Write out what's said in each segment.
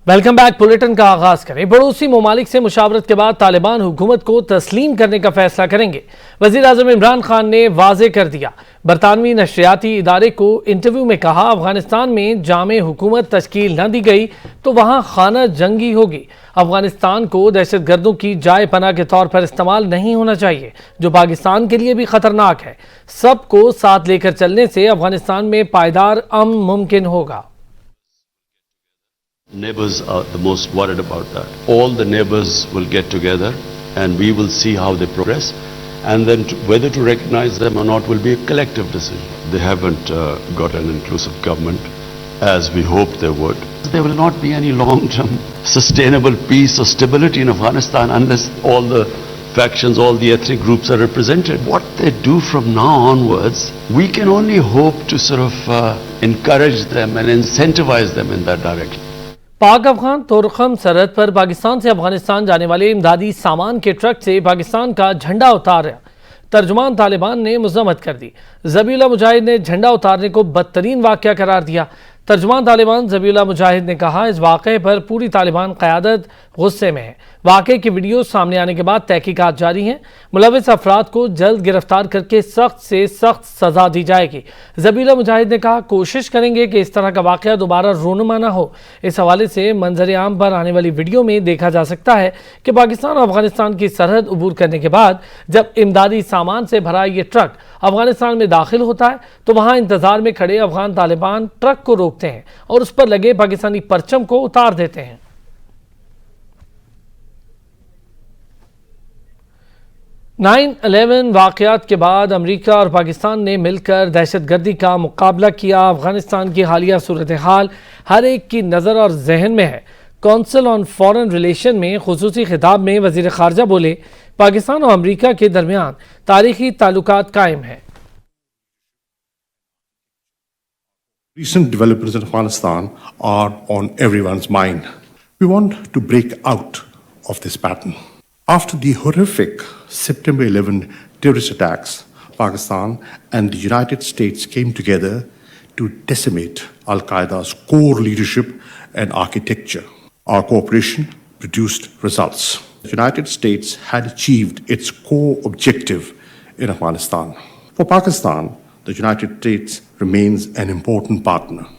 Welcome back. Bulletin का आगाज करें। पड़ोसी ममालिक से मुशावरत के बाद तालिबान हुकूमत को तस्लीम करने का फैसला करेंगे। वजीर आजम इमरान खान ने वाजे कर दिया। बरतानवी नशरियाती इदारे को इंटरव्यू में कहा, अफगानिस्तान में जामे हुकूमत तश्कील न दी गई तो वहाँ खाना जंगी होगी। अफगानिस्तान को दहशत गर्दों की जाय पनाह के तौर पर इस्तेमाल नहीं होना चाहिए, जो पाकिस्तान के लिए भी खतरनाक है। सबको साथ लेकर चलने से अफगानिस्तान में पायदार अमन मुमकिन होगा। Neighbors are the most worried about that. All the neighbors will get together and we will see how they progress, and then whether to recognize them or not will be a collective decision. They haven't got an inclusive government as we hoped they would. There will not be any long-term sustainable peace or stability in Afghanistan unless all the factions, all the ethnic groups are represented. What they do from now onwards, we can only hope to sort of encourage them and incentivize them in that direction. पाक अफगान तोरखम सरहद पर पाकिस्तान से अफगानिस्तान जाने वाले इमदादी सामान के truck से पाकिस्तान का झंडा उतारा। तर्जुमान तालिबान ने मजम्मत कर दी। ज़बीहुल्लाह मुजाहिद ने झंडा उतारने को बदतरीन वाक़या करार दिया। तर्जुमान तालिबान ज़बीहुल्लाह मुजाहिद ने कहा, इस वाक़े पर पूरी तालिबान क़यादत गुस्से में है। वाक़े की वीडियो सामने आने के बाद तहकीकात जारी हैं। मुलविस अफराद को जल्द गिरफ्तार करके सख्त से सख्त सज़ा दी जाएगी। ज़बीहुल्लाह मुजाहिद ने कहा, कोशिश करेंगे कि इस तरह का वाक़या दोबारा रोनुमा ना हो। इस हवाले से मंजर आम पर आने वाली वीडियो में देखा जा सकता है कि पाकिस्तान और अफगानिस्तान की सरहद अबूर करने के बाद जब इमदादी सामान से भरा ये ट्रक अफगानिस्तान में दाखिल होता है तो वहाँ इंतजार में खड़े अफगान तालिबान ट्रक को रोकते हैं और उस पर लगे पाकिस्तानी परचम को उतार देते हैं। 9/11 वाक़यात के बाद अमेरिका और पाकिस्तान ने मिलकर दहशतगर्दी का मुकाबला किया। अफगानिस्तान की हालिया सूरत हाल हर एक की नज़र और जहन में है। कौंसिल ऑन फॉरेन रिलेशन में खुसूसी खिताब में वज़ीर ख़ारजा बोले, पाकिस्तान और अमेरिका के दरमियान तारीखी ताल्लुकात कायम हैं। Recent developments in Afghanistan are on everyone's mind. We want to break out of this pattern. After the horrific September 11 terrorist attacks, Pakistan and the United States came together to decimate Al-Qaeda's core leadership and architecture. Our cooperation produced results. The United States had achieved its core objective in Afghanistan. For Pakistan, the United States remains an important partner.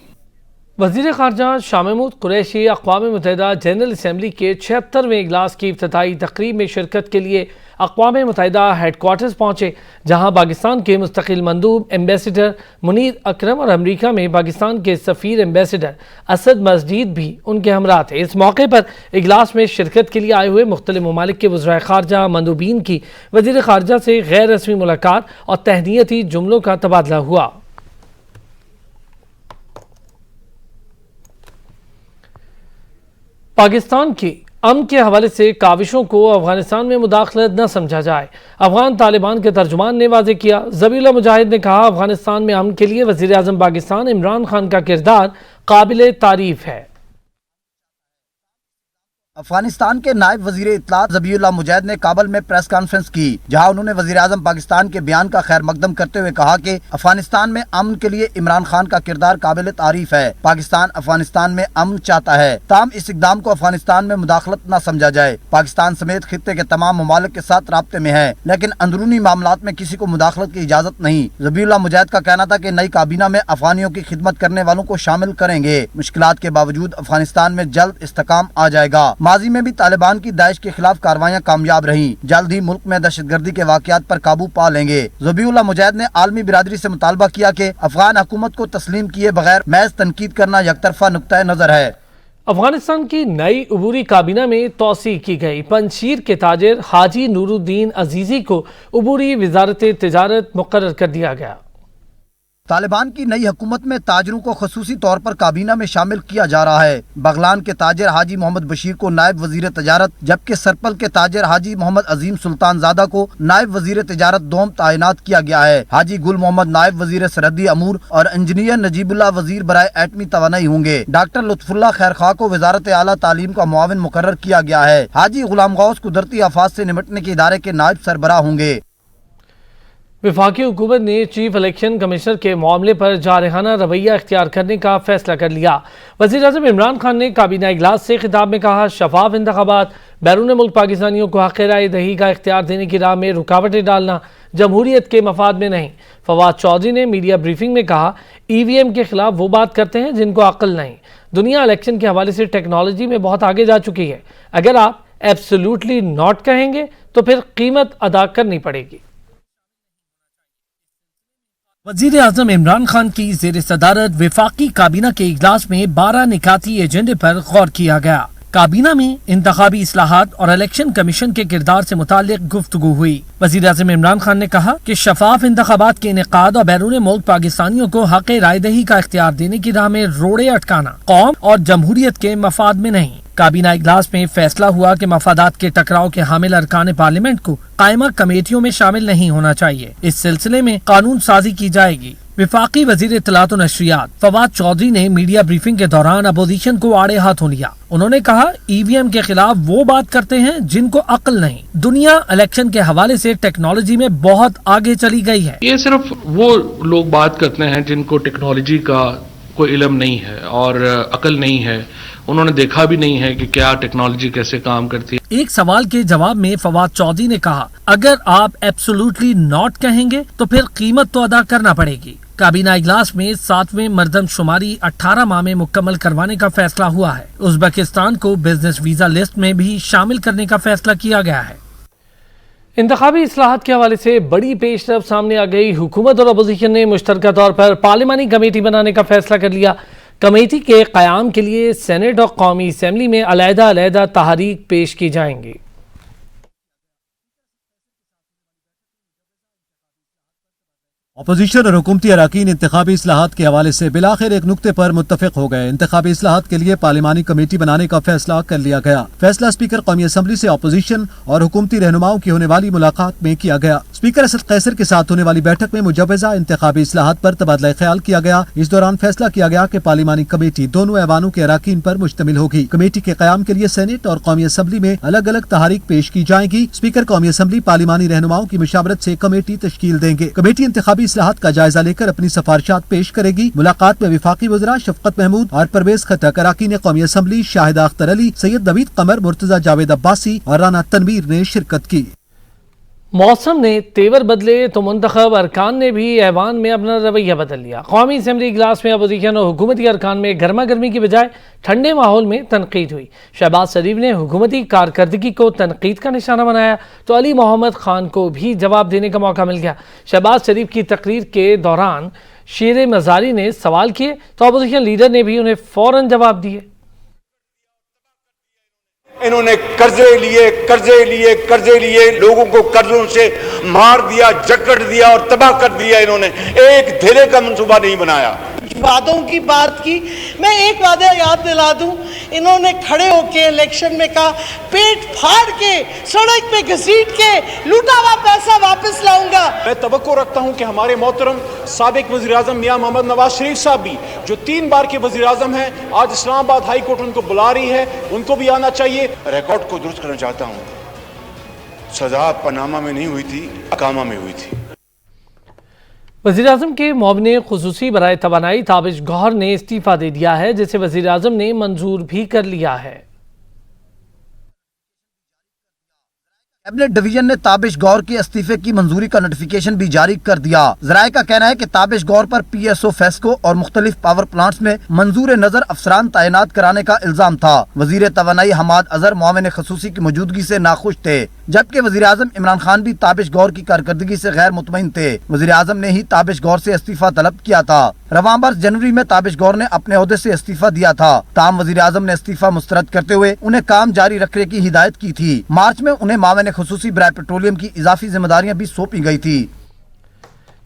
वज़ीर ख़ारजा Shah Mahmood Qureshi अक़वाम मुत्तहिदा general assembly के 76वें इजलास की इफ्तिताई तक़रीब में शिरकत के लिए अक़वाम मुत्तहिदा headquarters पहुँचे, जहाँ पाकिस्तान के मुस्तक़िल मंदूब एम्बेसडर मुनीर अकरम और अमरीका में पाकिस्तान के सफ़ीर एम्बेसडर असद मजीद भी उनके हमरा थे। इस मौके पर इजलास में शिरकत के लिए आए हुए मुख्तलिफ ममालिक के वज़राए ख़ारजा मंदूबीन की वज़ीर ख़ारजा से गैर रस्मी मुलाकात और तहनीती जुमलों का तबादला हुआ। पाकिस्तान की अमन के हवाले से काविशों को अफगानिस्तान में मुदाखलत न समझा जाए, अफगान तालिबान के तर्जुमान ने वाज़ेह किया। ज़बीहुल्लाह मुजाहिद ने कहा, अफगानिस्तान में अमन के लिए वज़ीर आज़म पाकिस्तान इमरान खान का किरदार काबिल तारीफ है। अफगानिस्तान के नायब वजीर इत्तलात ज़बीहुल्लाह मुजाहिद ने काबल में प्रेस कॉन्फ्रेंस की, जहां उन्होंने वजीर आज़म पाकिस्तान के बयान का खैर मकदम करते हुए कहा कि अफगानिस्तान में अमन के लिए इमरान खान का किरदार काबिल तारीफ है। पाकिस्तान अफगानिस्तान में अमन चाहता है, ताहम इस इक़दाम को अफगानिस्तान में मुदाखलत न समझा जाए। पाकिस्तान समेत खित्ते के तमाम ममालिक के साथ राब्ते में है, लेकिन अंदरूनी मामलात में किसी को मुदाखलत की इजाज़त नहीं। ज़बीहुल्लाह मुजाहिद का कहना था कि नई काबीना में अफगानियों की खिदमत करने वालों को शामिल करेंगे। मुश्किलात के बावजूद अफगानिस्तान में जल्द इस्तेकाम आ जाएगा। माजी में भी तालिबान की दाइश के खिलाफ कार्रवाइयां कामयाब रहीं। जल्द ही मुल्क में दहशतगर्दी के वाकयात पर काबू पा लेंगे। ज़बीहुल्लाह मुजाहिद ने आलमी बिरादरी से मुतालबा किया कि अफगान हुकूमत को तस्लीम किए बगैर महज तनकीद करना यकतरफा नुक्ता नजर है। अफगानिस्तान की नई अबूरी काबीना में तोसी की गई। पंजशीर के ताजिर हाजी नूरुद्दीन अजीजी को अबूरी वजारत तिजारत मुकर्रर कर दिया गया। तालिबान की नई हुकूमत में ताजरों को खसूसी तौर पर काबीना में शामिल किया जा रहा है। बगलान के ताजिर हाजी मोहम्मद बशीर को नायब वजीर तजारत, जबकि सरपल के ताजिर हाजी मोहम्मद अजीम सुल्तान ज़ादा को नायब वजीर तजारत दोम तैनात किया गया है। हाजी गुल मोहम्मद नायब वजीर सरहदी अमूर और इंजीनियर नजीबुल्लाह वजीर बराए एटमी तवानाई होंगे। डॉक्टर लुत्फुल्लाह खैर खां को वजारत आला तालीम का मुआविन मुकर्रर किया गया है। हाजी गुलाम गौस कुदरती आफात से निपटने के इदारे के नायब सरबराह होंगे। वफाकी हुकूमत ने चीफ इलेक्शन कमिश्नर के मामले पर जारहाना रवैया इख्तियार करने का फैसला कर लिया। वज़ीर-ए-आज़म इमरान खान ने काबीना इजलास से खिताब में कहा, शफाफ इंतखाबात, बैरून मुल्क पाकिस्तानियों को हक़ राय दही का इख्तियार देने की राह में रुकावटें डालना जमहूरियत के मफाद में नहीं। फवाद चौधरी ने मीडिया ब्रीफिंग में कहा, EVM के खिलाफ वो बात करते हैं जिनको अक्ल नहीं। दुनिया इलेक्शन के हवाले से टेक्नोलॉजी में बहुत आगे जा चुकी है। अगर आप एब्सोल्युटली नॉट कहेंगे तो फिर कीमत अदा करनी पड़ेगी। वज़ीर आज़म इमरान खान की ज़ेर सदारत वफाकी काबीना के इजलास में 12 निकाती एजेंडे पर गौर किया गया। काबीना में इंतखाबी इस्लाहात और इलेक्शन कमीशन के किरदार से मुताल्लिक गुफ्तगू हुई। वज़ीर आज़म इमरान खान ने कहा कि शफाफ इंतखाबात के इनेकाद और बैरून मुल्क पाकिस्तानियों को हक़ राय दही का इख्तियार देने की राह में रोड़े अटकाना कौम और जमहूरियत के मफाद में नहीं। काबीना इजलास में फैसला हुआ कि मफादात के टकराव के हामिल अरकान पार्लियामेंट को कायमा कमेटियों में शामिल नहीं होना चाहिए। इस सिलसिले में कानून साजी की जाएगी। वफाकी वजीर इत्तलात और नशरियात फवाद चौधरी ने मीडिया ब्रीफिंग के दौरान अपोजिशन को आड़े हाथों लिया। उन्होंने कहा, EVM के खिलाफ वो बात करते हैं जिनको अक्ल नहीं। दुनिया इलेक्शन के हवाले से टेक्नोलॉजी में बहुत आगे चली गई है। ये सिर्फ वो लोग बात करते हैं जिनको टेक्नोलॉजी का कोई इल्म नहीं है और अकल नहीं है, उन्होंने देखा भी नहीं है कि क्या टेक्नोलॉजी कैसे काम करती है। एक सवाल के जवाब में फवाद चौधरी ने कहा, अगर आप एब्सोल्युटली नॉट कहेंगे तो फिर कीमत तो अदा करना पड़ेगी। काबीना इजलास में 7वें मर्दमशुमारी 18 माह में मुकम्मल करवाने का फैसला हुआ है। उज़्बेकिस्तान को बिजनेस वीजा लिस्ट में भी शामिल करने का फैसला किया गया है। इंतखाबी इस्लाहात के हवाले से बड़ी पेशरफ सामने आ गई। हुकूमत और अपोजिशन ने मुश्तरका तौर पर पार्लिमानी कमेटी बनाने का फैसला कर लिया। कमेटी के क़याम के लिए सेनेट और कौमी असम्बली में अलहदा तहरीक पेश की जाएंगी। अपोजिशन और हुकूमती अराकीन इंतखाबी इस्लाहात के हवाले से बिलाखिर एक नुक्ते पर मुत्तफिक हो गए। इंतखाबी इस्लाहात के लिए पार्लिमानी कमेटी बनाने का फैसला कर लिया गया। फैसला स्पीकर कौमी असम्बली से अपोजिशन और हुकूमती रहनुमाओं की होने वाली मुलाकात में किया गया। स्पीकर असद कैसर के साथ होने वाली बैठक में मुजव्वज़ा इंतखाबी इस्लाहात पर तबादला ख्याल किया गया। इस दौरान फैसला किया गया कि पार्लिमानी कमेटी दोनों ऐवानों के अराकीन पर मुश्तमिल होगी। कमेटी के क़याम के लिए सेनेट और कौमी असम्बली में अलग अलग तहरीक पेश की जाएगी। स्पीकर कौमी असम्बली पार्लिमानी रहनुमाओं की मुशावरत से कमेटी तश्कील देंगे। कमेटी इंतखाबी इस्लाहात का जायजा लेकर अपनी सिफारिशात पेश करेगी। मुलाकात में वफाकी वज़रा शफकत महमूद और परवेज खटक, अराकीन कौमी असम्बली शाहिदा अख्तर अली, सैयद नवीद कमर, मुर्तजा जावेद अब्बासी और राना तनवीर ने शिरकत की। मौसम ने तेवर बदले तो मुंतखब अरकान ने भी ऐवान में अपना रवैया बदल लिया। कौमी असम्बली इजलास में अपोजिशन और हुकूमती अरकान में गर्मा गर्मी की बजाय ठंडे माहौल में तनकीद हुई। शहबाज शरीफ ने हुकूमती कारकर्दगी को तनकीद का निशाना बनाया तो अली मोहम्मद खान को भी जवाब देने का मौका मिल गया। शहबाज शरीफ की तकरीर के दौरान शेर मजारी ने सवाल किए तो अपोजिशन लीडर ने भी उन्हें फौरन जवाब दिए। इन्होंने कर्जे लिए लोगों को कर्जों से मार दिया, जकड़ दिया और तबाह कर दिया। इन्होंने एक धेरे का मंसूबा नहीं बनाया। वादों की बात की, मैं एक वादा याद दिला दूं, इन्होंने खड़े होके इलेक्शन में कहा पेट फाड़ के सड़क पे घसीट के लूटा हुआ पैसा वापस लाऊंगा। मैं तवक्को रखता हूं कि हमारे मोहतरम साबिक वज़ीर आज़म मियां मोहम्मद नवाज शरीफ साहब भी, जो 3 बार के वज़ीर आज़म हैं, आज इस्लामाबाद हाई कोर्ट उनको बुला रही है, उनको भी आना चाहिए। रिकॉर्ड को दुरुस्त करना चाहता हूं, सजा पनामा में नहीं हुई थी, अकामा में हुई थी। वज़ीर आज़म के मुआविन ख़ुसूसी बराए तवानाई ताबिश गौहर ने इस्तीफ़ा दे दिया है, जिसे वज़ीर आज़म ने मंजूर भी कर लिया है। कैबिनेट डिवीजन ने ताबिश गौर के इस्तीफे की मंजूरी का नोटिफिकेशन भी जारी कर दिया। ज़राए का कहना है कि ताबिश गौर पर PSO फेस्को और मुख्तलिफ पावर प्लांट्स में मंजूर नजर अफसरान तैनात कराने का इल्जाम था। वजीर तवानाई हमाद अजहर मुआविन ख़ुसूसी की मौजूदगी से नाखुश थे, जबकि वज़ीर आज़म इमरान खान भी ताबिश गौर की कारकर्दगी से गैर मुतमईन थे। वज़ीर आज़म ने ही ताबिश गौर से इस्तीफा तलब किया था। रवां बरस जनवरी में ताबिश गौर ने अपने ओहदे से इस्तीफा दिया था। ताम वज़ीर आज़म ने इस्तीफा मुस्तरद करते हुए उन्हें काम जारी रखने की हिदायत की थी। मार्च में उन्हें मुआविन ख़ुसूसी बराए पेट्रोलियम की इजाफी जिम्मेदारियां भी सौंपी गई थी।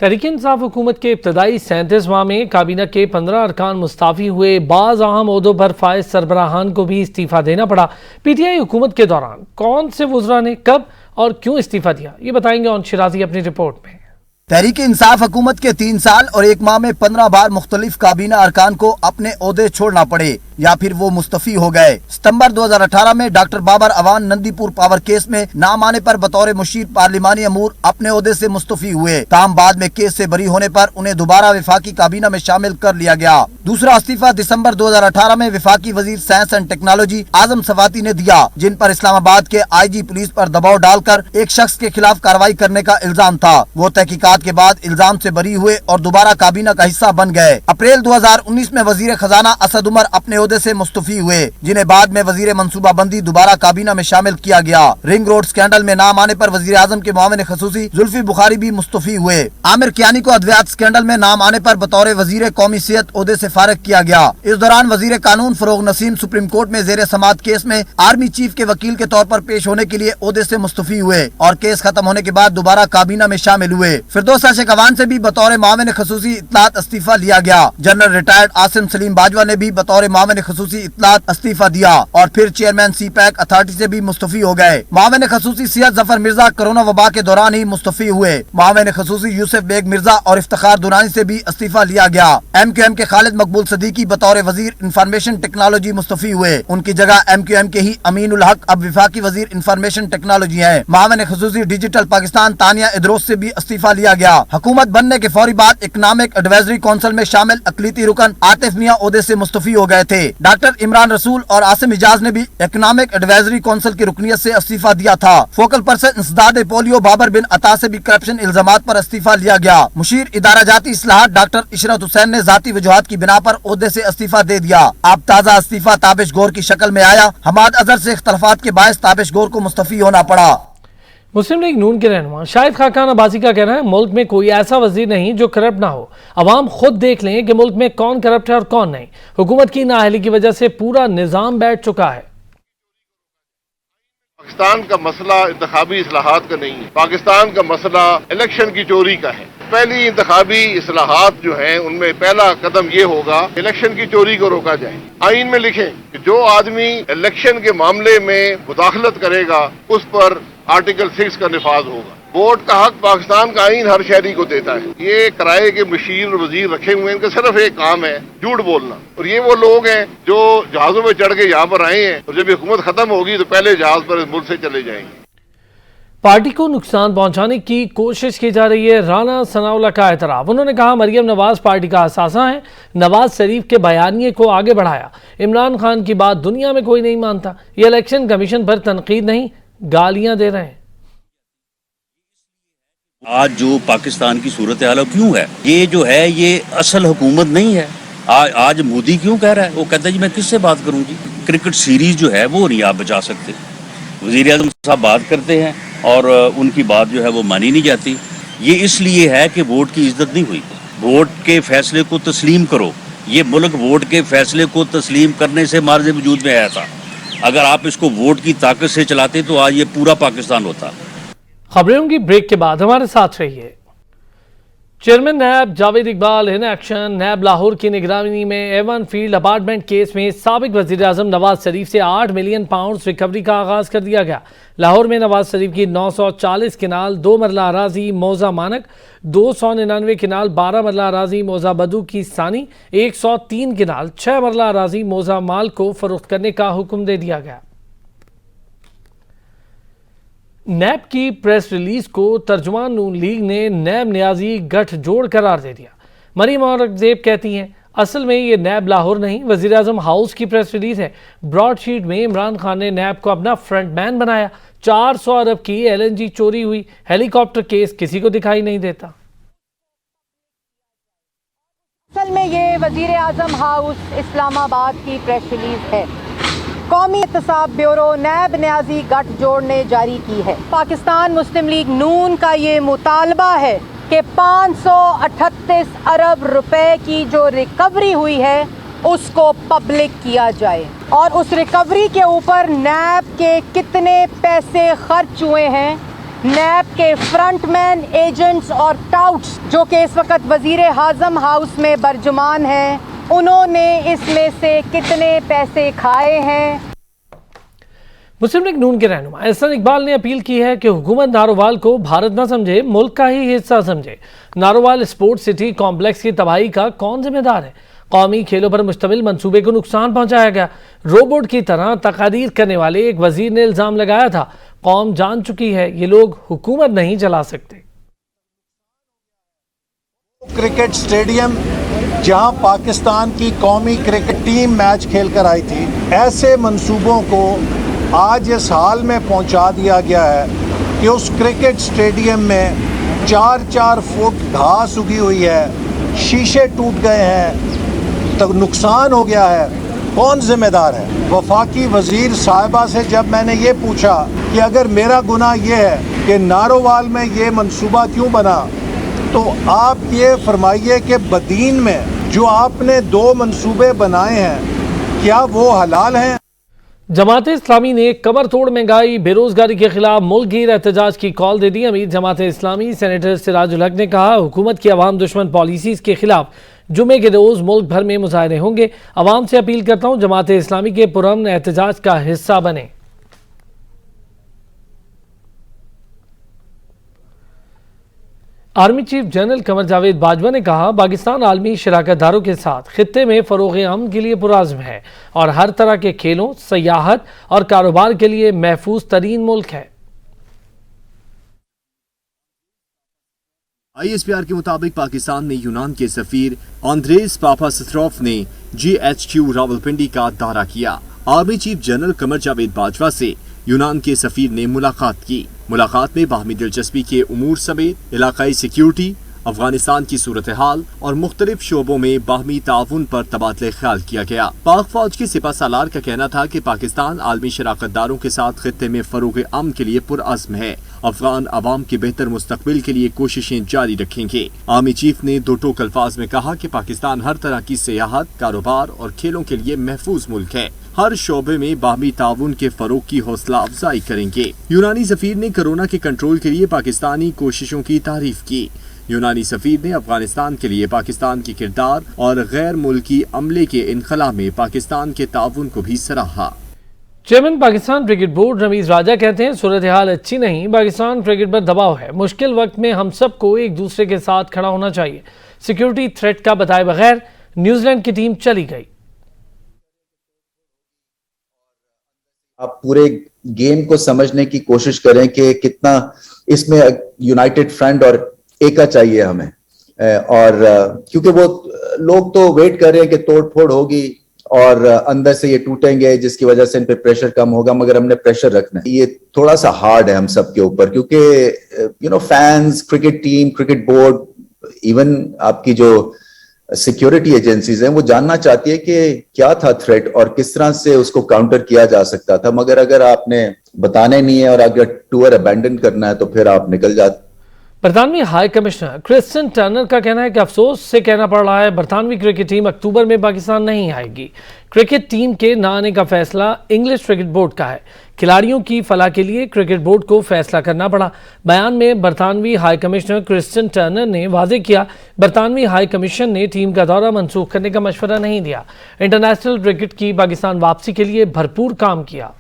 तहरीक इंसाफ हुकूमत के इब्तदाई 37 माह में काबीना के 15 अरकान मुस्ताफ़ी हुए। बाज़ अहम ओहदों पर फाइज सरबराहान को भी इस्तीफ़ा देना पड़ा। PTI हुकूमत के दौरान कौन से वज़रा ने कब और क्यों इस्तीफ़ा दिया, ये बताएंगे ऑन शिराजी अपनी रिपोर्ट में। तहरीक इंसाफ हुकूमत के 3 साल और 1 माह में 15 बार मुख्तलिफ काबीना अरकान को अपने ओहदे छोड़ना पड़े या फिर वो मुस्तफी हो गए। सितंबर 2018 में doctor Babar Awan Nandipur power case में नाम आने पर बतौर मुशीर पार्लिमानी अमूर अपने ओहदे से मुस्तफी हुए। ताहम बाद में केस से बरी होने पर उन्हें दोबारा विफाकी काबीना में शामिल कर लिया गया। दूसरा इस्तीफा दिसंबर 2018 में विफाकी वजीर साइंस एंड टेक्नोलॉजी आजम सवाती ने दिया, जिन पर इस्लामाबाद के IG पुलिस पर दबाव डालकर एक शख्स के खिलाफ कार्रवाई करने का इल्जाम था। वो तहकीकात के बाद इल्जाम से बरी हुए और दोबारा काबीना का हिस्सा बन गए। अप्रैल 2019 में वजीर खजाना असद उमर अपने ओहदे से मुस्तफी हुए, जिन्हें बाद में वजीर मंसूबा बंदी दोबारा काबीना में शामिल किया गया। रिंग रोड स्कैंडल में नाम आने पर वजीर आजम के मुआविन खसूसी जुल्फी बुखारी भी मुस्तफी हुए। आमिर कियानी को अद्वियात स्कैंडल में नाम आने पर बतौर वजीर कौमी सेहत ओहदे से फारिग किया गया। इस दौरान वजीर कानून फरोग नसीम सुप्रीम कोर्ट में जेर समात केस में आर्मी चीफ के वकील के तौर पर पेश होने के लिए ओहदे से मुस्तफी हुए और केस खत्म होने के बाद दोबारा काबीना में शामिल हुए। फिरदौस शेखवान से भी बतौर मुआविन खसूसी इत्तलात इस्तीफा लिया गया। जनरल रिटायर्ड आसिम सलीम बाजवा ने भी बतौर मुआविन खसूसी इत्तलात इस्तीफा दिया और फिर चेयरमैन CPAC अथॉरिटी से भी मुस्तफी हो गए। मुआविन खसूसी सियाद जफर मिर्जा कोरोना वबा के दौरान ही मुस्तफी हुए। मुआविन खसूसी यूसुफ बेग मिर्जा और इफ्तिखार दुरानी से भी इस्तीफा लिया गया। MQM के खालिद मकबूल सदीकी बतौर वजीर इंफॉर्मेशन टेक्नोलॉजी मुस्तफी हुए। उनकी जगह MQM के ही अमीनुल हक अब विफाकी वजीर इंफॉर्मेशन टेक्नोलॉजी है। मुआविन खसूसी डिजिटल पाकिस्तान तानिया इदरोस से भी इस्तीफा लिया गया। हुकूमत बनने के फौरी बाद इकनॉमिक एडवाइजरी काउंसिल में शामिल अकलीती रुकन आतिफ मियां ओहदे से मुस्तफी हो गए थे। डॉक्टर इमरान रसूल और आसिम इजाज ने भी इकनॉमिक एडवाइजरी काउंसिल की रुकनियत से इस्तीफा दिया था। फोकल पर्सन इंसदाद पोलियो बाबर बिन अता से भी करप्शन इल्जामात पर इस्तीफा लिया गया। मुशीर इदारा जाती इस्लाहात डॉक्टर इशरत हुसैन ने जाती वजूहात की बिना पर ओहदे से इस्तीफा दे दिया। अब ताज़ा इस्तीफा ताबिश गौर की शक्ल में आया। हमाद अजहर से इख्तलाफात के बायस ताबिश गौर को मुस्तफी होना पड़ा। मुस्लिम लीग नून के रहनुमा शाहिद खाकान अब्बासी का कहना है, मुल्क में कोई ऐसा वजीर नहीं जो करप्ट ना हो। अवाम खुद देख लें कि मुल्क में कौन करप्ट है और कौन नहीं। हुकूमत की नाअहली की वजह से पूरा निजाम बैठ चुका है। पाकिस्तान का मसला इंतखाबी इस्लाहात का नहीं है, पाकिस्तान का मसला इलेक्शन की चोरी का है। पहली इंतखाबी इस्लाहात जो हैं उनमें पहला कदम ये होगा इलेक्शन की चोरी को रोका जाए। आइन में लिखें कि जो आदमी इलेक्शन के मामले में मुदाखलत करेगा उस पर आर्टिकल 6 का निफाज होगा। वोट का हक पाकिस्तान का आइन हर शहरी को देता है। ये किराए के मुशीर वजीर रखे हुए हैं, इनका सिर्फ एक काम है झूठ बोलना। और ये वो लोग हैं जो जहाजों में चढ़ के यहाँ पर आए हैं और जब ये हुकूमत खत्म होगी तो पहले जहाज पर इस मुल्क से चले जाएंगे। पार्टी को नुकसान पहुंचाने की कोशिश की जा रही है, राना सनाउल्लाह का एतराफ। उन्होंने कहा मरियम नवाज पार्टी का असासा है। नवाज शरीफ के बयानिए को आगे बढ़ाया। इमरान खान की बात दुनिया में कोई नहीं मानता। ये इलेक्शन कमीशन पर तनकीद नहीं, गालियां दे रहे हैं। आज जो पाकिस्तान की सूरत हाल क्यों है, ये जो है ये असल हुकूमत नहीं है। आज मोदी क्यों कह रहा है, वो कहता है जी मैं किससे बात करूं जी। क्रिकेट सीरीज जो है वो नहीं आप बचा सकते। वज़ीर आज़म साहब बात करते हैं और उनकी बात जो है वो मानी नहीं जाती। ये इसलिए है कि वोट की इज्जत नहीं हुई। वोट के फैसले को तस्लीम करो। ये मुल्क वोट के फैसले को तस्लीम करने से मार्ज़ वजूद में आया था। अगर आप इसको वोट की ताकत से चलाते तो आज ये पूरा पाकिस्तान होता। खबरों की ब्रेक के बाद हमारे साथ रहिए। Chairman NAB Javed Iqbal in action. NAB Lahore की निगरानी में एवन फील्ड अपार्टमेंट केस में साबिक वज़ीर आज़म नवाज शरीफ से 8 मिलियन पाउंड रिकवरी का आगाज़ कर दिया गया। लाहौर में नवाज शरीफ की 940 किनाल 2 मरला अराजी मौजा मानक, 299 किनाल 12 मरला अराजी मौजा बदू की सानी, 103 किनाल 6 मरला अराजी मौजा माल को फरोख्त करने का हुक्म दे दिया गया। नैब की प्रेस रिलीज को तर्जुमान नून लीग ने नैब न्याजी गठजोड़ करार दे दिया। मरीम औरंगजेब कहती हैं असल में ये नैब लाहौर नहीं वज़ीर आज़म हाउस की प्रेस रिलीज है। ब्रॉडशीट में इमरान खान ने नैब को अपना फ्रंटमैन बनाया। 400 अरब की LNG चोरी हुई। हेलीकॉप्टर केस किसी को दिखाई नहीं देता। असल में ये वज़ीर आज़म हाउस इस्लामाबाद की प्रेस रिलीज है। कौमी एहतसाब ब्यूरो नैब न्याजी गठजोड़ ने जारी की है। पाकिस्तान मुस्लिम लीग नून का ये मुतालबा है कि 538 अरब रुपए की जो रिकवरी हुई है उसको पब्लिक किया जाए और उस रिकवरी के ऊपर नैब के कितने पैसे खर्च हुए हैं, नैब के फ्रंटमैन एजेंट्स और टाउट्स जो कि इस वक्त वज़ीर आज़म हाउस में बरजुमान हैं, उन्होंने इसमें से कितने पैसे खाए हैं। मुस्लिम लीग नून के रहनुमा एहसन इकबाल ने अपील की है कि हुकूमत नारोवाल को भारत न समझे, मुल्क का ही हिस्सा समझे। नारोवाल स्पोर्ट्स सिटी कॉम्प्लेक्स की तबाही का कौन जिम्मेदार है? कौमी खेलों पर मुश्तमिल मंसूबे को नुकसान पहुंचाया गया। रोबोट की तरह तकारीर करने वाले एक वजीर ने इल्जाम लगाया था, कौम जान चुकी है ये लोग हुकूमत नहीं चला सकते। क्रिकेट स्टेडियम जहां पाकिस्तान की कौमी क्रिकेट टीम मैच खेलकर आई थी, ऐसे मंसूबों को आज इस हाल में पहुंचा दिया गया है कि उस क्रिकेट स्टेडियम में 4-4 फुट घास उगी हुई है, शीशे टूट गए हैं, तो नुकसान हो गया है। कौन जिम्मेदार है? वफाकी वजीर साहिबा से जब मैंने ये पूछा कि अगर मेरा गुनाह ये है कि नारोवाल में ये मंसूबा क्यों बना, तो आप ये फरमाइए कि बदीन में जो आपने 2 मंसूबे बनाए हैं, क्या वो हलाल हैं? जमात इस्लामी ने कमर तोड़ महंगाई बेरोजगारी के खिलाफ मुल्कगीर एहतजाज की कॉल दे दी। अमीर जमात इस्लामी सेनेटर सिराजुल हक ने कहा, हुकूमत की अवाम दुश्मन पॉलिसीज के खिलाफ जुमे के रोज मुल्क भर में मुजाहरे होंगे। अवाम से अपील करता हूँ जमात इस्लामी के पुरअमन एहतजाज का हिस्सा बने। Army chief general Qamar Javed Bajwa ने कहा, पाकिस्तान आलमी शराकतदारों के साथ खित्ते में फरोग़ अमन के लिए पुरअज़्म है और हर तरह के खेलों, सयाहत और कारोबार के लिए महफूज तरीन मुल्क है। ISPR के मुताबिक पाकिस्तान में यूनान के सफीर आंद्रेस पापास्ट्रोफ ने GHQ रावलपिंडी का दौरा किया। Army chief general Qamar Javed Bajwa से यूनान के सफीर ने मुलाकात की। मुलाकात में बाहमी दिलचस्पी के उमूर समेत इलाकाई सिक्योरिटी, अफगानिस्तान की सूरत हाल और मुख्तलिफ शोबों में बाहमी ताउन पर तबादले ख्याल किया गया। पाक फौज के सिपह सालार का कहना था कि पाकिस्तान आलमी शराकतदारों के साथ खित्ते में फरोग़ अमन के लिए पुरअज़्म है। अफगान अवाम के बेहतर मुस्तकबिल के लिए कोशिशें जारी रखेंगे। आर्मी चीफ ने दो टोक अल्फाज में कहा कि पाकिस्तान हर तरह की सियाहत, कारोबार और खेलों के लिए महफूज मुल्क है। हर शोबे में बाहमी ताउन के फरोग की हौसला अफजाई करेंगे। यूनानी सफीर ने कोरोना के कंट्रोल के लिए पाकिस्तानी कोशिशों की तारीफ की। यूनानी सफीर ने अफगानिस्तान के लिए पाकिस्तान के किरदार और गैर मुल्की अमले के इनखला में पाकिस्तान के ताउन को भी सराहा। Chairman Pakistan cricket board Ramiz Raja कहते हैं, सूरत हाल अच्छी नहीं, पाकिस्तान क्रिकेट पर दबाव है। मुश्किल वक्त में हम सबको एक दूसरे के साथ खड़ा होना चाहिए। सिक्योरिटी थ्रेट का बताए बगैर न्यूजीलैंड की टीम चली गई। आप पूरे गेम को समझने की कोशिश करें कि कितना इसमें यूनाइटेड फ्रंट और एका चाहिए हमें, और क्योंकि वो लोग तो वेट कर रहे हैं कि तोड़ फोड़ होगी और अंदर से ये टूटेंगे जिसकी वजह से इन पे प्रेशर कम होगा, मगर हमने प्रेशर रखना है। ये थोड़ा सा हार्ड है हम सब के ऊपर, क्योंकि fans, cricket team, cricket board, even आपकी जो सिक्योरिटी एजेंसीज हैं, वो जानना चाहती है कि क्या था थ्रेट और किस तरह से उसको काउंटर किया जा सकता था। मगर अगर आपने बताने नहीं है और अगर टूर अबैंडन करना है तो फिर आप निकल जाते। बरतानवी हाई कमिश्नर क्रिस्टियन टर्नर का कहना है कि अफसोस से कहना पड़ रहा है, बरतानवी क्रिकेट टीम अक्टूबर में पाकिस्तान नहीं आएगी। क्रिकेट टीम के न आने का फैसला इंग्लिश क्रिकेट बोर्ड का है। खिलाड़ियों की फलाह के लिए क्रिकेट बोर्ड को फैसला करना पड़ा। बयान में बरतानवी हाई कमिश्नर क्रिस्टियन टर्नर ने वाजे किया, बरतानवी हाई कमीशन ने टीम का दौरा मनसूख करने का मशवरा नहीं दिया। इंटरनेशनल क्रिकेट की पाकिस्तान वापसी के लिए भरपूर काम किया।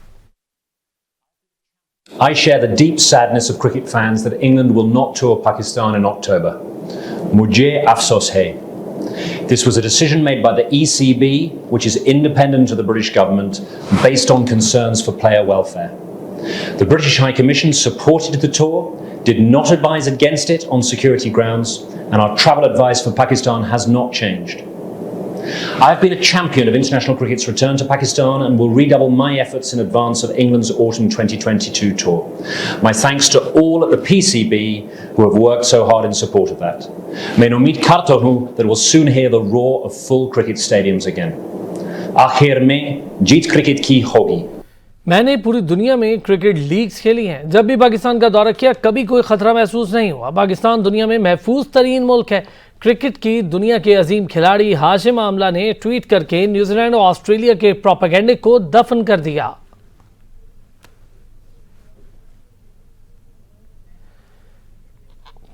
I share the deep sadness of cricket fans that England will not tour Pakistan in October. Mujhe afsos hai. This was a decision made by the ECB, which is independent of the British government, based on concerns for player welfare. The British High Commission supported the tour, did not advise against it on security grounds, and our travel advice for Pakistan has not changed. I have been a champion of international cricket's return to Pakistan and will redouble my efforts in advance of England's autumn 2022 tour. My thanks to all at the PCB who have worked so hard in support of that. Main ummeed karta hoon that we'll soon hear the roar of full cricket stadiums again. Aakhir mein jeet cricket ki hogi. मैंने पूरी दुनिया में cricket leagues खेली हैं। जब भी पाकिस्तान का दौरा किया कभी कोई खतरा महसूस नहीं हुआ। पाकिस्तान दुनिया में महफूज तरीन मुल्क है। क्रिकेट की दुनिया के अजीम खिलाड़ी हाशिम आमला ने ट्वीट करके न्यूजीलैंड और ऑस्ट्रेलिया के प्रोपेगेंडे को दफन कर दिया।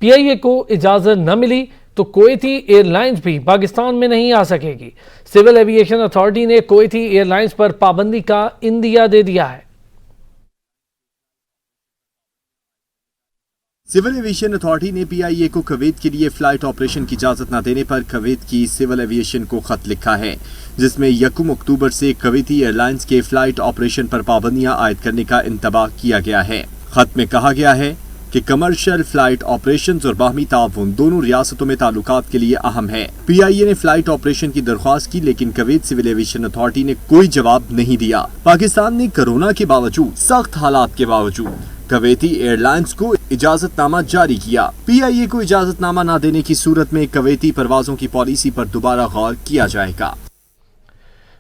पीआईए को इजाजत न मिली तो कुवैती एयरलाइंस भी पाकिस्तान में नहीं आ सकेगी। सिविल एविएशन अथॉरिटी ने कुवैती एयरलाइंस पर पाबंदी का इंदिया दे दिया है। सिविल एविएशन अथॉरिटी ने PIA को कुवैत के लिए फ्लाइट ऑपरेशन की इजाजत न देने पर कुवैत की सिविल एविएशन को खत लिखा है, जिसमें 1 अक्टूबर से कुवैती एयरलाइंस के फ्लाइट ऑपरेशन पर पाबंदियां आयद करने का इंतबाह किया गया है। खत में कहा गया है कि कमर्शियल फ्लाइट ऑपरेशंस और बाहमी ताउन दोनों रियासतों में ताल्लुकात के लिए अहम है। PIA ने फ्लाइट ऑपरेशन की दरख्वास्त की, लेकिन कुवैत सिविल एविएशन अथॉरिटी ने कोई जवाब नहीं दिया। पाकिस्तान ने कोरोना के बावजूद, सख्त हालात के बावजूद कुवैती एयरलाइंस को इजाजतनामा जारी किया। PIA को इजाजतनामा न देने की सूरत में कुवैती परवाजों की पॉलिसी पर दोबारा गौर किया जाएगा।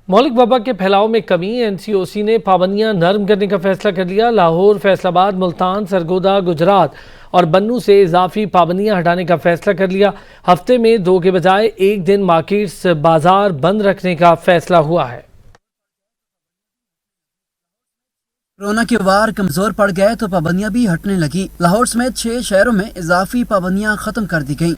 मौलिक वबा के फैलाव में कमी, NCOC ने पाबंदियां नरम करने का फैसला कर लिया। लाहौर, फैसलाबाद, मुल्तान, सरगोदा, गुजरात और बन्नू से इजाफी पाबंदियां हटाने का फैसला कर लिया। हफ्ते में 2 के बजाय 1 दिन मार्केट्स, बाजार बंद रखने का फैसला हुआ है। कोरोना के वार कमजोर पड़ गए तो पाबंदियां भी हटने लगी। लाहौर समेत 6 शहरों में इजाफी पाबंदियां खत्म कर दी गईं।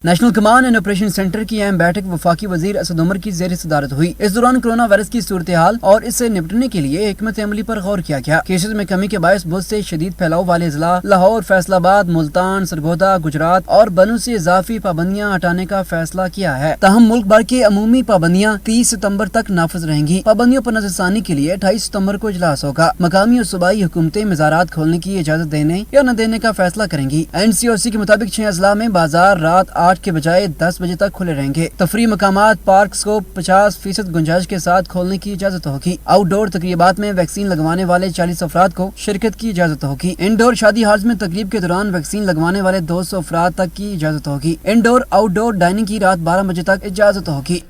National command and operation centre की अहम बैठक वफाकी वजीर असद उमर की ज़ेर सदारत हुई। इस दौरान कोरोना वायरस की सूरत हाल और इससे निपटने के लिए हिकमत अमली पर गौर किया गया। केसेज में कमी के बायस बहुत से शदीद फैलाव वाले जिला लाहौर, फैसलाबाद, मुल्तान, सरगोदा, गुजरात और बन्नू से इजाफी पाबंदियां हटाने का फैसला किया है। ताहम मुल्क भर की अमूमी पाबंदियां 30 सितम्बर तक नाफिज रहेंगी। पाबंदियों पर नजरसानी के लिए 28 सितम्बर को इजलास होगा। मकामी और सूबाई हुकूमतें मज़ारात खोलने की इजाजत देने या न देने का फैसला करेंगी। NCOC के मुताबिक 6 अजला में बाजार रात 8 के बजाय 10 बजे तक खुले रहेंगे। तफरी मकामात, पार्क्स को 50% गुंजाइश के साथ खोलने की इजाजत होगी। आउटडोर तकरीबात में वैक्सीन लगवाने वाले 40 अफराद को शिरकत की इजाजत होगी। इंडोर शादी हाल्स में तकरीब के दौरान वैक्सीन लगवाने वाले 200 अफराद तक की इजाजत होगी। इंडोर आउटडोर डाइनिंग की रात 12 बजे तक इजाजत होगी।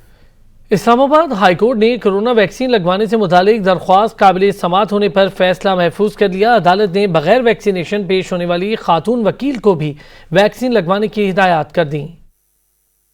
इस्लामाबाद हाई कोर्ट ने कोरोना वैक्सीन लगवाने से मुतालिक दरख्वास्त काबिल समात होने पर फैसला महफूज कर लिया। अदालत ने बगैर वैक्सीनेशन पेश होने वाली खातून वकील को भी वैक्सीन लगवाने की हिदायत कर दी।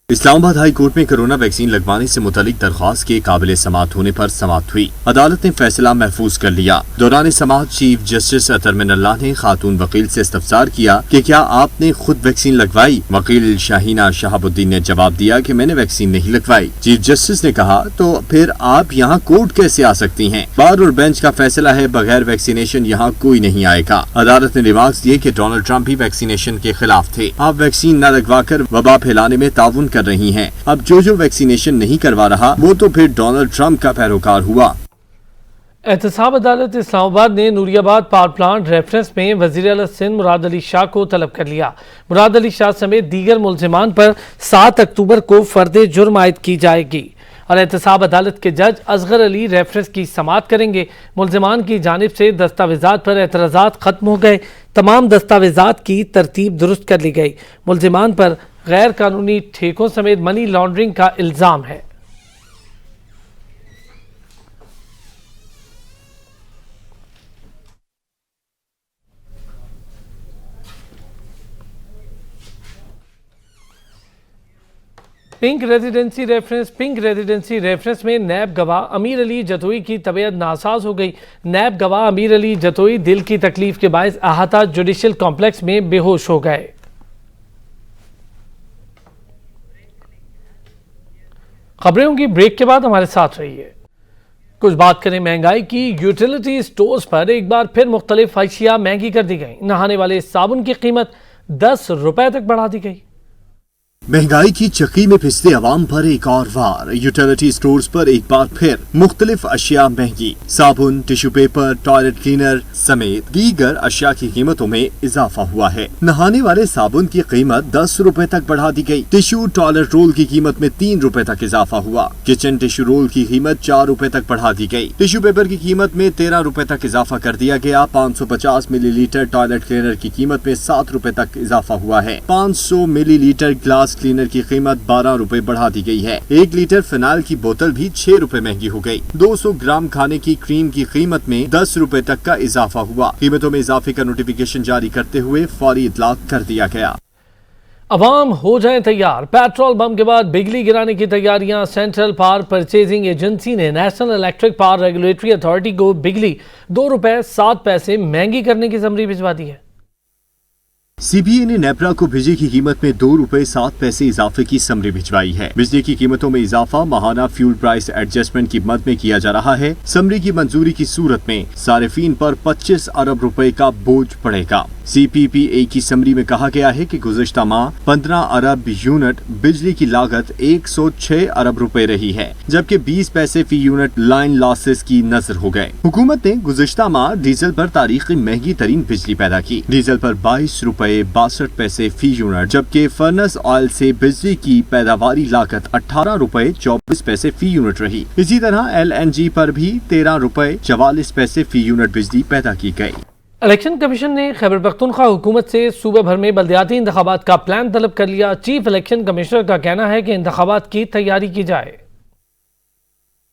इस्लामाबाद हाई कोर्ट में कोरोना वैक्सीन लगवाने से मुतालिक दरख्वास्त के काबिल समात होने पर समात हुई। अदालत ने फैसला महफूज कर लिया। दौरान समात चीफ जस्टिस अतर मिनल्लाह ने खातून वकील से इस्तफसार किया कि क्या आपने खुद वैक्सीन लगवाई। वकील शाहीना शहाबुद्दीन ने जवाब दिया कि मैंने वैक्सीन नहीं लगवाई। चीफ जस्टिस ने कहा तो फिर आप यहाँ कोर्ट कैसे आ सकती हैं? बार और बेंच का फैसला है, बगैर वैक्सीनेशन यहाँ कोई नहीं आएगा। अदालत ने रिमार्क्स दिए कि डोनाल्ड ट्रंप भी वैक्सीनेशन के खिलाफ थे। आप वैक्सीन न लगवा कर वबा फैलाने में ताउन कर रही हैं। अब जो वैक्सीनेशन नहीं करवा रहा वो तो फिर डोनाल्ड ट्रंप का पैरोकार हुआ। एहतसाब अदालत इस्लामाबाद ने नूरियाबाद पावर प्लांट रेफरेंस में वज़ीर आला सिंध मुराद अली शाह को तलब कर लिया। मुराद अली शाह समेत दीगर मुल्ज़िमान पर 7 अक्टूबर को फर्द जुर्म आयद की जाएगी और एहतसाब अदालत के जज असगर अली रेफरेंस की समाअत करेंगे। मुल्ज़िमान की जानिब से दस्तावेज़ात पर एतराज़ात खत्म हो गए। तमाम दस्तावेज़ात की तरतीब दुरुस्त कर ली गई। मुल्ज़िमान पर गैर कानूनी ठेकों समेत मनी लॉन्ड्रिंग का इल्ज़ाम है। पिंक रेजिडेंसी रेफरेंस में नैब गवाह अमीर अली जतोई की तबीयत नासाज हो गई। नैब गवाह अमीर अली जतोई दिल की तकलीफ के बायस अहाता जुडिशल कॉम्प्लेक्स में बेहोश हो गए। खबरें होंगी ब्रेक के बाद, हमारे साथ रहिए। कुछ बात करें महंगाई की। यूटिलिटी स्टोर्स पर एक बार फिर मुख्तलिफ अशिया महंगी कर दी गई। नहाने वाले साबुन की कीमत 10 रुपए तक बढ़ा दी गई। महंगाई की चक्की में फिसले अवाम पर एक और वार। यूटिलिटी स्टोर्स पर एक बार फिर मुख्तलिफ अशिया महंगी। साबुन, टिश्यू पेपर, टॉयलेट क्लीनर समेत दीगर अशिया की कीमतों में इजाफा हुआ है। नहाने वाले साबुन की कीमत 10 रुपए तक बढ़ा दी गई। टिश्यू टॉयलेट रोल की कीमत में 3 रुपए तक इजाफा हुआ। किचन टिश्यू रोल की कीमत 4 रुपए तक बढ़ा दी गई। टिश्यू पेपर की कीमत में 13 रुपए तक इजाफा कर दिया गया। 550 मिलीलीटर टॉयलेट क्लीनर की कीमत में 7 रुपए तक इजाफा हुआ है। 500 मिलीलीटर ग्लास क्लीनर की कीमत 12 रुपए बढ़ा दी गई है। 1 लीटर फिनाइल की बोतल भी 6 रुपए महंगी हो गई। 200 ग्राम खाने की क्रीम की कीमत में 10 रुपए तक का इजाफा हुआ। कीमतों में इजाफे का नोटिफिकेशन जारी करते हुए फौरी इतलाक कर दिया गया। अवाम हो जाएं तैयार। पेट्रोल बम के बाद बिजली गिराने की तैयारियां। सेंट्रल पावर परचेजिंग एजेंसी ने national electric power regulatory authority को बिजली 2 रुपए 7 पैसे महंगी करने की समरी भिजवा दी है। CBA ने नेपरा को बिजली की कीमत में ₹2.07 इजाफे की समरी भिजवाई है। बिजली की कीमतों में इजाफा माहाना फ्यूल प्राइस एडजस्टमेंट की मद में किया जा रहा है। समरी की मंजूरी की सूरत में सारिफीन पर 25 अरब रुपए का बोझ पड़ेगा। CPPA की समरी में कहा गया है कि गुज़श्ता माह 15 अरब यूनिट बिजली की लागत 106 अरब रुपए रही है, जबकि 20 पैसे फी यूनिट लाइन लॉसेस की नजर हो गए। हुकूमत ने गुज़श्ता माह डीजल पर तारीखी महंगी तरीन बिजली पैदा की। डीजल पर ₹22.62 फी यूनिट, जबकि फर्नेस ऑयल से बिजली की पैदावारी लागत ₹18.24 फी यूनिट रही। इसी तरह LNG पर भी ₹13.44 फी यूनिट बिजली पैदा की गई। इलेक्शन कमीशन ने खैबर पख्तूनख्वा हुकूमत से सूबे भर में बल्दियाती इंतखाबात का प्लान तलब कर लिया। चीफ इलेक्शन कमिश्नर का कहना है कि इंतखाबात की तैयारी की जाए।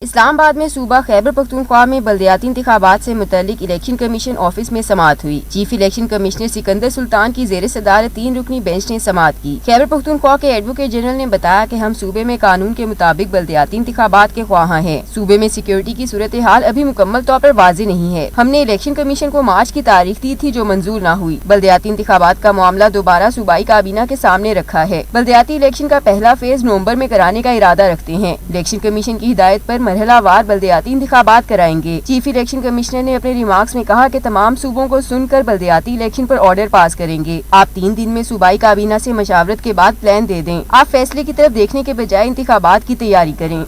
इस्लामाबाद में सूबा खैबर पख्तूनख्वा में बल्दियाती इंतखाबात से मुतल्लिक इलेक्शन कमीशन ऑफिस में समाअत हुई। Chief election commissioner Sikandar Sultan की ज़ेर सदारत 3 रुकनी बेंच ने समाअत की। खैबर पख्तूनख्वा के एडवोकेट जनरल ने बताया कि हम सूबे में कानून के मुताबिक बल्दियाती इंतखाबात के ख्वाहां हैं। सूबे में सिक्योरिटी की सूरत हाल अभी मुकम्मल तौर पर वाज़ेह नहीं है। हमने इलेक्शन कमीशन को मार्च की तारीख दी थी जो मंजूर न हुई। बल्दियाती इंतखाबात का मामला दोबारा सूबाई काबीना के सामने रखा है। बल्दियाती इलेक्शन का पहला फेज नवंबर में कराने का इरादा रखते हैं। इलेक्शन कमीशन की हिदायत पर मरहलावार बल्दियाती इंतखाबात कराएंगे। चीफ इलेक्शन कमिश्नर ने अपने रिमार्क्स में कहा कि तमाम सूबों को सुनकर बल्दियाती इलेक्शन पर ऑर्डर पास करेंगे। आप 3 दिन में सूबाई काबीना से मशावरत के बाद प्लान दे दें। आप फैसले की तरफ देखने के बजाय इंतखाबात की तैयारी करें।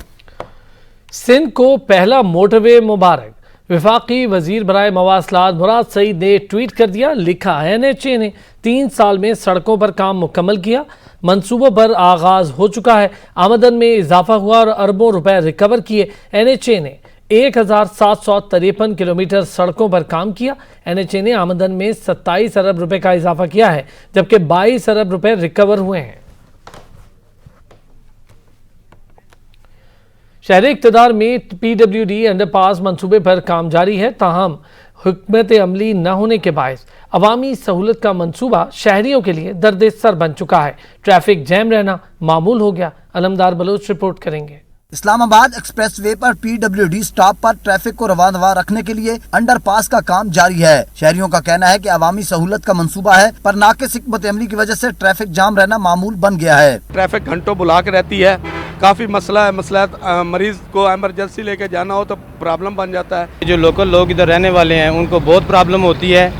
सिंध को पहला मोटरवे मुबारक। वफाकी वजीर बराए मवासलात मुराद सईद ने ट्वीट कर दिया, लिखा NHA ने 3 साल में सड़कों पर काम मुकम्मल किया, मंसूबों पर आगाज हो चुका है, आमदन में इजाफा हुआ और अरबों रुपए रिकवर किए। NHA ने 1753 किलोमीटर सड़कों पर काम किया। NHA ने आमदन में 27 अरब रुपए का इजाफा किया है, जबकि 22 अरब रुपए रिकवर हुए हैं। शहरी इक़्तिदार में PWD अंडरपास मंसूबे पर काम जारी है, ताहम हुकमत अमली न होने के बायस अवामी सहूलत का मंसूबा शहरियों के लिए दर्द सर बन चुका है। ट्रैफिक जैम रहना मामूल हो गया। अलमदार बलोच रिपोर्ट करेंगे। इस्लामाबाद एक्सप्रेस वे पर PWD स्टॉप पर ट्रैफिक को रवानवा रखने के लिए अंडरपास का काम जारी है। शहरियों का कहना है कि अवामी सहूलत का मंसूबा है, पर नाक़िस हिकमत अमली की वजह से ट्रैफिक जाम रहना मामूल बन गया है। ट्रैफिक घंटों ब्लॉक रहती है, काफी मसला है। मरीज को एमरजेंसी लेके जाना हो तो प्रॉब्लम बन जाता है। जो लोकल लोग इधर रहने वाले हैं उनको बहुत प्रॉब्लम होती है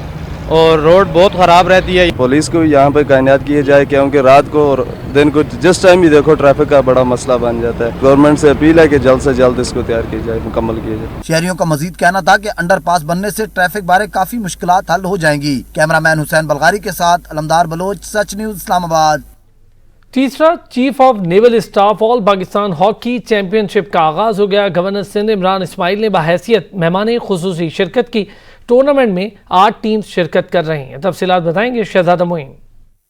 और रोड बहुत ख़राब रहती है। पुलिस को यहाँ पे तैनात किए जाए, क्योंकि रात को और दिन को जिस टाइम भी देखो ट्रैफिक का बड़ा मसला बन जाता है। गवर्नमेंट से अपील है कि जल्द से जल्द इसको तैयार की जाए, मुकम्मल किया जाए। शहरियों का मजीद कहना था कि अंडरपास बनने से ट्रैफिक बारे काफी मुश्किलात हल हो जाएंगी। कैमरामैन हुसैन बलगारी के साथ अलमदार बलोच, सच न्यूज इस्लामाबाद। तीसरा chief of naval staff all Pakistan hockey championship का आगाज हो गया। गवर्नर सिंध इमरान इस्माइल ने बहैसियत मेहमान खुसूसी शिरकत की। टूर्नामेंट में 8 टीम्स शिरकत कर रही हैं। तफसीलात बताएंगे शहजादा मोइन।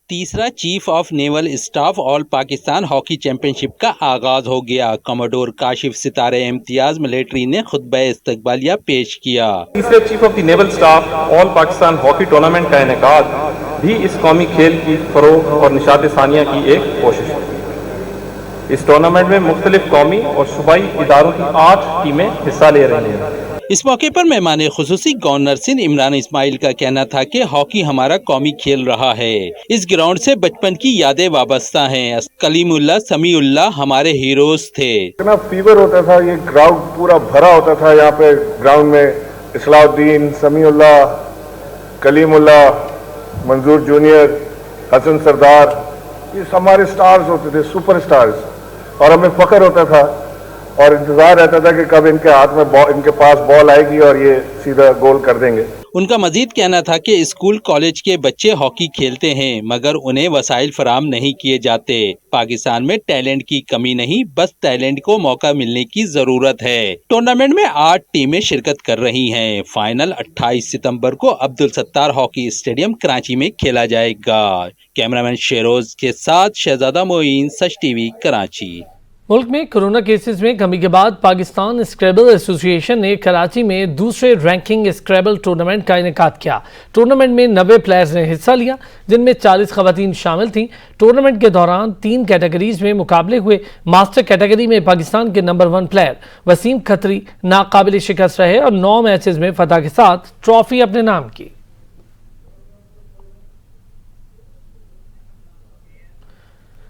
तीसरा chief of naval staff all Pakistan hockey championship का आगाज हो गया। कमोडोर काशिफ सितारे इम्तियाज मिलिट्री ने खुतबा इस्तकबालिया पेश किया। तीसरे chief of the naval staff all Pakistan hockey tournament का इनेकाद भी इस कौमी खेल की फरोग और निशात सानिया की एक कोशिश है। इस टूर्नामेंट में मुख्तलिफ कौमी और सूबाई इदारों की 8 टीमें हिस्सा ले रही हैं। इस मौके पर मेहमान खुसूसी गवर्नर सिंध इमरान इस्माइल का कहना था कि हॉकी हमारा कौमी खेल रहा है। इस ग्राउंड से बचपन की यादें वाबस्ता हैं। कलीमुल्लाह समीउल्लाह हमारे हीरोज थे। इतना फीवर होता था, ये ग्राउंड पूरा भरा होता था। यहाँ पे ग्राउंड में इस्लाउद्दीन, समीउल्लाह, कलीमुल्लाह, मंजूर जूनियर, हसन सरदार, ये हमारे स्टार्स होते थे, सुपर स्टार्स। और हमें फख्र होता था और इंतजार रहता था कि कब इनके हाथ में इनके पास बॉल आएगी और ये सीधा गोल कर देंगे। उनका मजीद कहना था कि स्कूल कॉलेज के बच्चे हॉकी खेलते हैं, मगर उन्हें वसाइल फराम नहीं किए जाते। पाकिस्तान में टैलेंट की कमी नहीं, बस टैलेंट को मौका मिलने की जरूरत है। टूर्नामेंट में 8 टीमें शिरकत कर रही हैं। फाइनल 28 सितंबर को अब्दुल सत्तार हॉकी स्टेडियम कराची में खेला जाएगा। कैमरामैन शेरोज के साथ शहजादा मोइन, सच टीवी, कराची। मुल्क में कोरोना केसेस में कमी के बाद पाकिस्तान स्क्रैबल एसोसिएशन ने कराची में दूसरे रैंकिंग स्क्रैबल टूर्नामेंट का इनेकाद किया। टूर्नामेंट में 90 प्लेयर्स ने हिस्सा लिया, जिनमें 40 खवातीन शामिल थीं। टूर्नामेंट के दौरान 3 कैटेगरीज में मुकाबले हुए। मास्टर कैटेगरी में पाकिस्तान के नंबर 1 प्लेयर वसीम खत्री नाकाबिल शिकस्त रहे और 9 मैचेस में फतह के साथ ट्रॉफी अपने नाम की।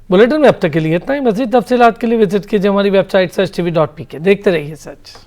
बुलेटिन में अब तक के लिए इतना ही। मज़ीद तफसीलात के लिए विजिट कीजिए हमारी वेबसाइट searchtv.pk। देखते रहिए सच।